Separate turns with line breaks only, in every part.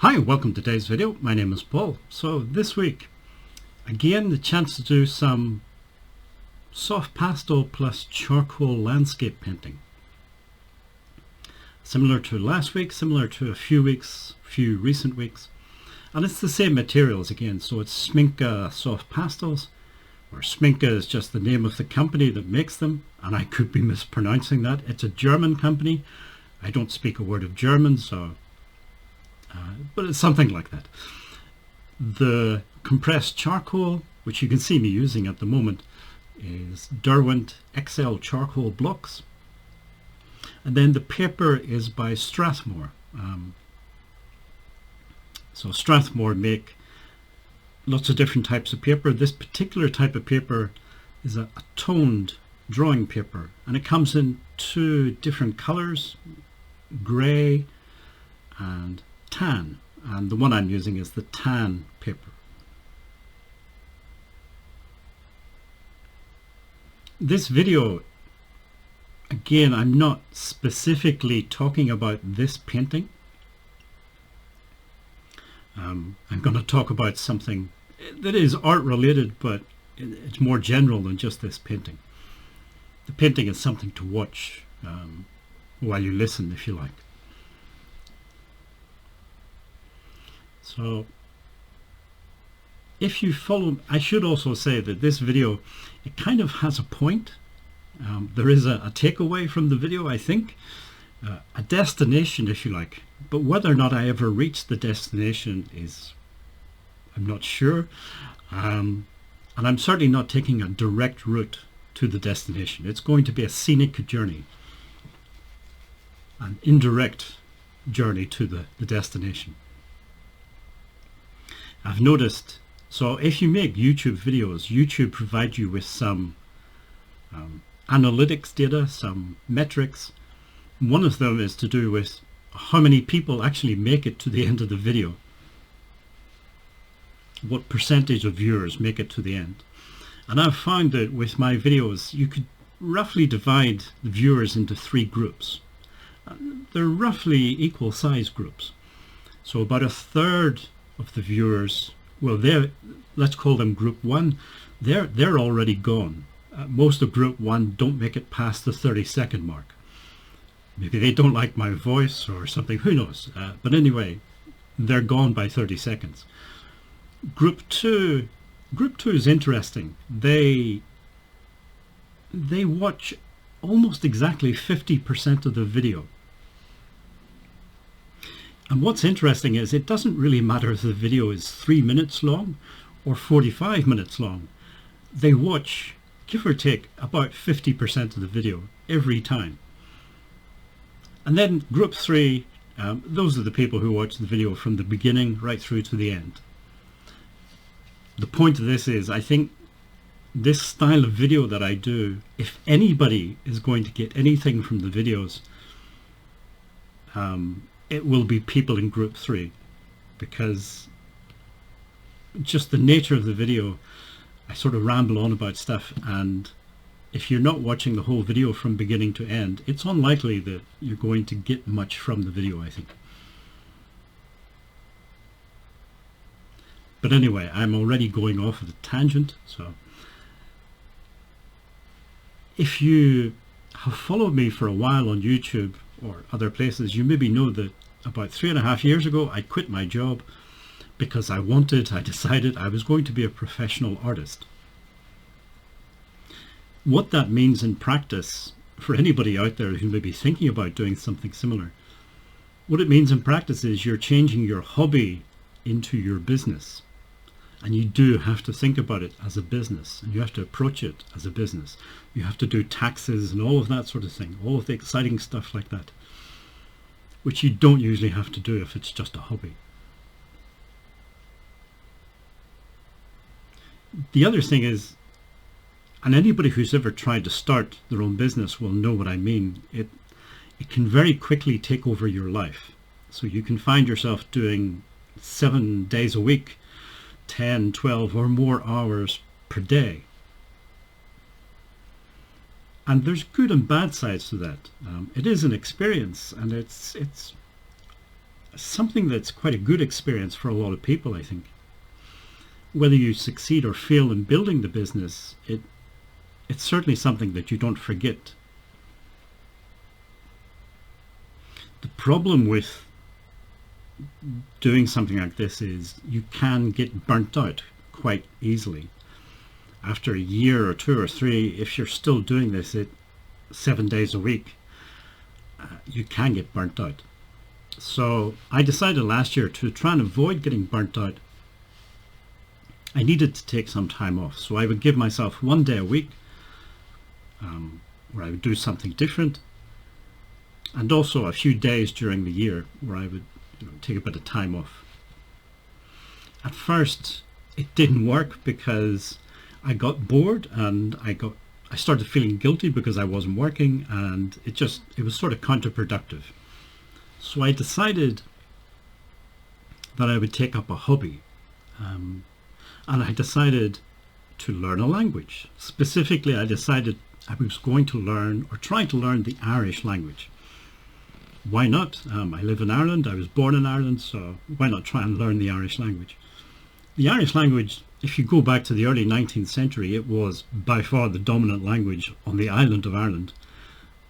Hi, welcome to today's video. My name is Paul. So this week, again, the chance to do some soft pastel plus charcoal landscape painting. Similar to last week, similar to a few recent weeks. And it's the same materials again. So it's Schmincke soft pastels, or Schmincke is just the name of the company that makes them. And I could be mispronouncing that. It's a German company. I don't speak a word of German, so but it's something like that. The compressed charcoal, which you can see me using at the moment, is Derwent XL charcoal blocks. And then the paper is by Strathmore. So Strathmore make lots of different types of paper. This particular type of paper is a toned drawing paper, and it comes in two different colors, grey and tan, and the one I'm using is the tan paper. This video, again, I'm not specifically talking about this painting. I'm going to talk about something that is art related, but it's more general than just this painting. The painting is something to watch while you listen, if you like. So if you follow, I should also say that this video, it kind of has a point. There is a takeaway from the video, I think, a destination, if you like, but whether or not I ever reach the destination is, I'm not sure, and I'm certainly not taking a direct route to the destination. It's going to be a scenic journey, an indirect journey to the destination. I've noticed, so if you make YouTube videos, YouTube provides you with some analytics data, some metrics. One of them is to do with how many people actually make it to the end of the video. What percentage of viewers make it to the end. And I've found that with my videos, you could roughly divide the viewers into three groups. They're roughly equal size groups. So about a third of the viewers, well, let's call them group one, they're already gone. Most of group one don't make it past the 30-second mark. Maybe they don't like my voice or something, who knows, but anyway, they're gone by 30 seconds. Group two is interesting. They watch almost exactly 50% of the video. And what's interesting is it doesn't really matter if the video is 3 minutes long or 45 minutes long. They watch, give or take, about 50% of the video every time. And then group three, those are the people who watch the video from the beginning right through to the end. The point of this is, I think this style of video that I do, if anybody is going to get anything from the videos, it will be people in group three, because just the nature of the video, I sort of ramble on about stuff, and if you're not watching the whole video from beginning to end, it's unlikely that you're going to get much from the video, I think. But anyway, I'm already going off of a tangent, so if you have followed me for a while on YouTube or other places, you maybe know that about 3.5 years ago I quit my job because I decided I was going to be a professional artist. What that means in practice, for anybody out there who may be thinking about doing something similar, what it means in practice is you're changing your hobby into your business. And you do have to think about it as a business, and you have to approach it as a business. You have to do taxes and all of that sort of thing, all of the exciting stuff like that, which you don't usually have to do if it's just a hobby. The other thing is, and anybody who's ever tried to start their own business will know what I mean, it can very quickly take over your life. So you can find yourself doing 7 days a week, 10, 12 or more hours per day. And there's good and bad sides to that. It is an experience, and it's something that's quite a good experience for a lot of people, I think. Whether you succeed or fail in building the business, it's certainly something that you don't forget. The problem with doing something like this is you can get burnt out quite easily. After a year or 2 or 3, if you're still doing this 7 days a week, you can get burnt out. So I decided last year to try and avoid getting burnt out. I needed to take some time off. So I would give myself 1 day a week where I would do something different, and also a few days during the year where I would take a bit of time off. At first it didn't work because I got bored and I started feeling guilty because I wasn't working, and it was sort of counterproductive. So I decided that I would take up a hobby, and I decided to learn a language. Specifically, I decided I was going to learn, or try to learn, the Irish language. Why not? I live in Ireland, I was born in Ireland, so why not try and learn the Irish language? The Irish language, if you go back to the early 19th century, it was by far the dominant language on the island of Ireland.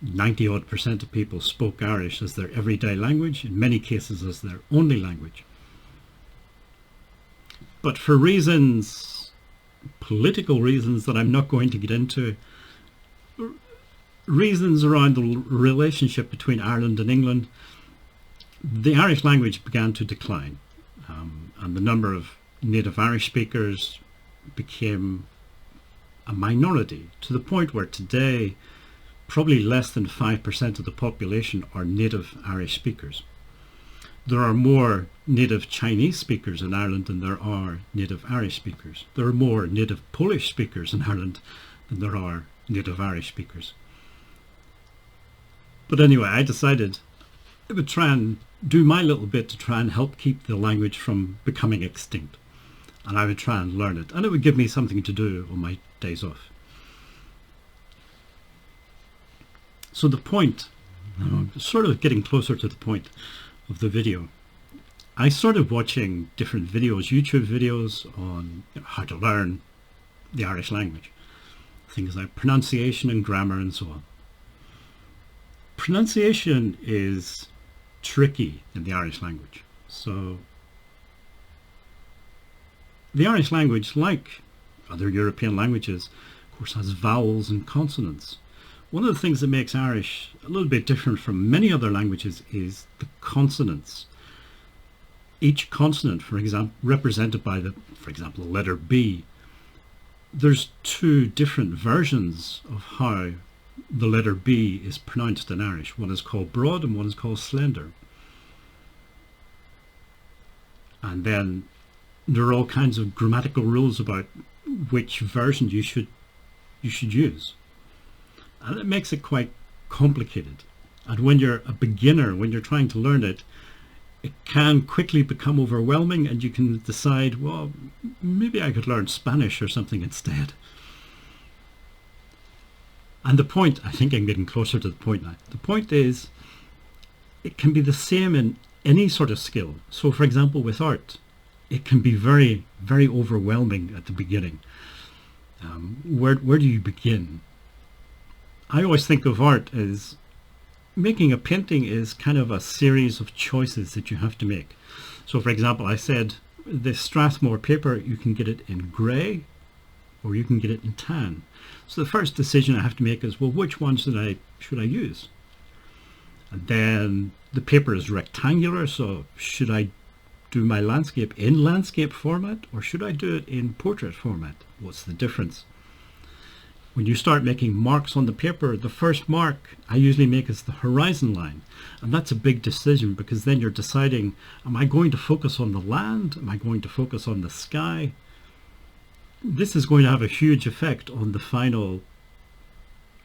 90% of people spoke Irish as their everyday language, in many cases as their only language. But for reasons, political reasons that I'm not going to get into, reasons around the relationship between Ireland and England, the Irish language began to decline, and the number of native Irish speakers became a minority, to the point where today probably less than 5% of the population are native Irish speakers. There are more native Chinese speakers in Ireland than there are native Irish speakers. There are more native Polish speakers in Ireland than there are native Irish speakers. But anyway, I decided I would try and do my little bit to try and help keep the language from becoming extinct. And I would try and learn it, and it would give me something to do on my days off. So the point, sort of getting closer to the point of the video, I started watching different videos, YouTube videos on how to learn the Irish language. Things like pronunciation and grammar and so on. Pronunciation is tricky in the Irish language. So the Irish language, like other European languages, of course, has vowels and consonants. One of the things that makes Irish a little bit different from many other languages is the consonants. Each consonant, for example, represented by for example, the letter B. There's 2 different versions of how the letter B is pronounced in Irish. One is called broad and one is called slender. And then there are all kinds of grammatical rules about which version you should use. And it makes it quite complicated. And when you're a beginner, when you're trying to learn it, it can quickly become overwhelming, and you can decide, well, maybe I could learn Spanish or something instead. And the point, I think I'm getting closer to the point now. The point is, it can be the same in any sort of skill. So for example, with art, it can be very, very overwhelming at the beginning. Where do you begin? I always think of art as making a painting is kind of a series of choices that you have to make. So for example, I said this Strathmore paper, you can get it in grey or you can get it in tan. So the first decision I have to make is, well, which one should I use? And then the paper is rectangular, so should I do my landscape in landscape format or should I do it in portrait format? What's the difference? When you start making marks on the paper, the first mark I usually make is the horizon line. And that's a big decision, because then you're deciding, am I going to focus on the land? Am I going to focus on the sky? This is going to have a huge effect on the final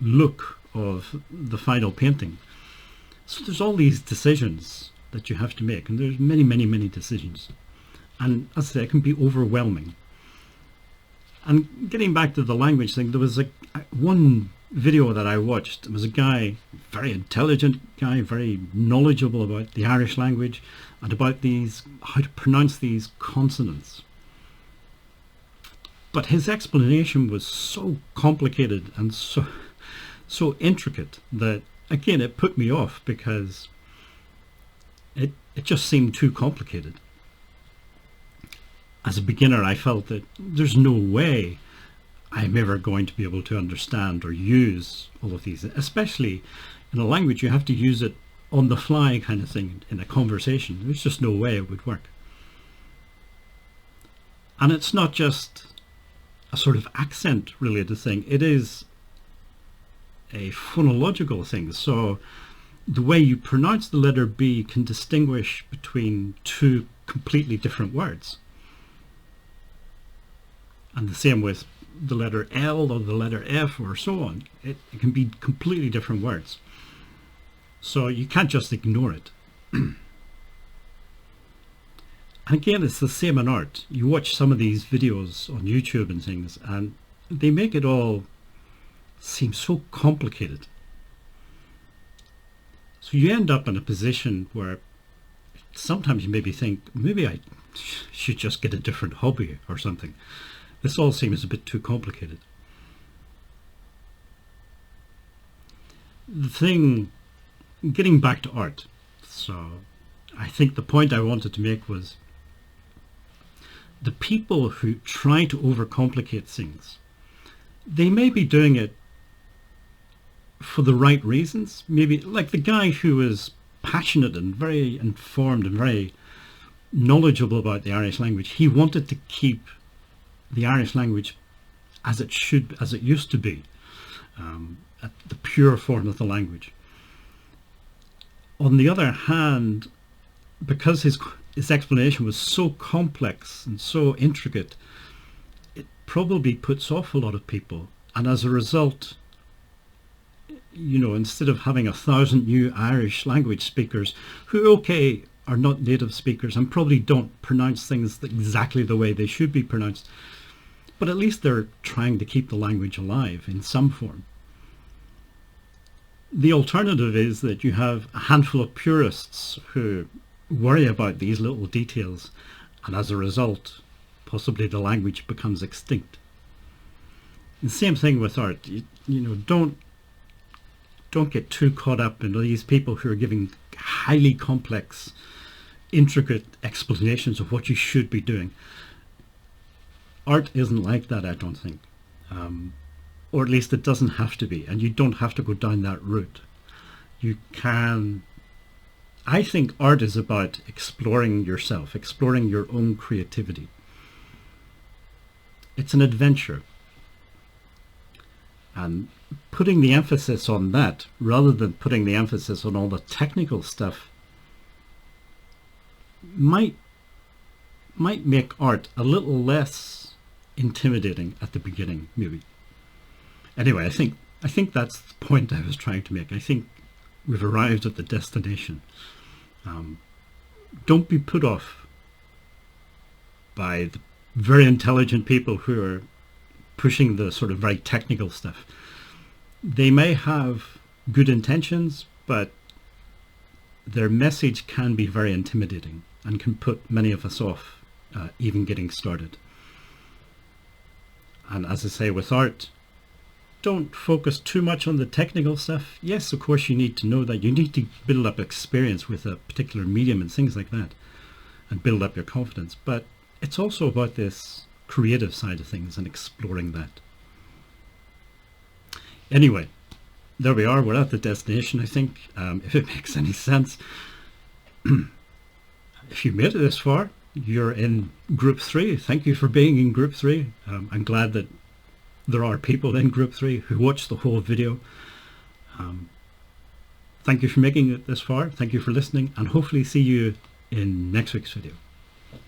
look of the final painting. So there's all these decisions that you have to make, and there's many, many, many decisions. And as I say, it can be overwhelming. And getting back to the language thing, there was one video that I watched, there was a guy, very intelligent guy, very knowledgeable about the Irish language and about these, how to pronounce these consonants. But his explanation was so complicated and so intricate that, again, it put me off because it just seemed too complicated. As a beginner, I felt that there's no way I'm ever going to be able to understand or use all of these, especially in a language you have to use it on the fly kind of thing in a conversation. There's just no way it would work. And it's not just a sort of accent related thing, it is a phonological thing. So the way you pronounce the letter B can distinguish between two completely different words. And the same with the letter L or the letter F or so on. It can be completely different words. So you can't just ignore it. And again, it's the same in art. You watch some of these videos on YouTube and things, and they make it all seem so complicated. So you end up in a position where sometimes you maybe think, maybe I should just get a different hobby or something. This all seems a bit too complicated. The thing, getting back to art, so I think the point I wanted to make was the people who try to overcomplicate things, they may be doing it for the right reasons. Maybe like the guy who is passionate and very informed and very knowledgeable about the Irish language. He wanted to keep the Irish language as it used to be, at the pure form of the language. On the other hand, because his explanation was so complex and so intricate, it probably puts off a lot of people. And as a result, you know, instead of having 1,000 new Irish language speakers who, okay, are not native speakers and probably don't pronounce things exactly the way they should be pronounced, but at least they're trying to keep the language alive in some form. The alternative is that you have a handful of purists who worry about these little details, and as a result, possibly the language becomes extinct. The same thing with art. You know, don't get too caught up in these people who are giving highly complex, intricate explanations of what you should be doing. Art isn't like that, I don't think. Or at least it doesn't have to be, and you don't have to go down that route. You can... I think art is about exploring yourself, exploring your own creativity. It's an adventure. And putting the emphasis on that, rather than putting the emphasis on all the technical stuff, might make art a little less intimidating at the beginning, maybe. Anyway, I think that's the point I was trying to make. I think we've arrived at the destination. Don't be put off by the very intelligent people who are pushing the sort of very technical stuff. They may have good intentions, but their message can be very intimidating and can put many of us off even getting started. And as I say, with art, don't focus too much on the technical stuff. Yes, of course, you need to know that. You need to build up experience with a particular medium and things like that, and build up your confidence. But it's also about this creative side of things and exploring that. Anyway, there we are. We're at the destination, I think, if it makes any sense. If you made it this far, you're in group 3. Thank you for being in group 3. I'm glad that there are people in group 3 who watch the whole video. Thank you for making it this far. Thank you for listening, and hopefully see you in next week's video.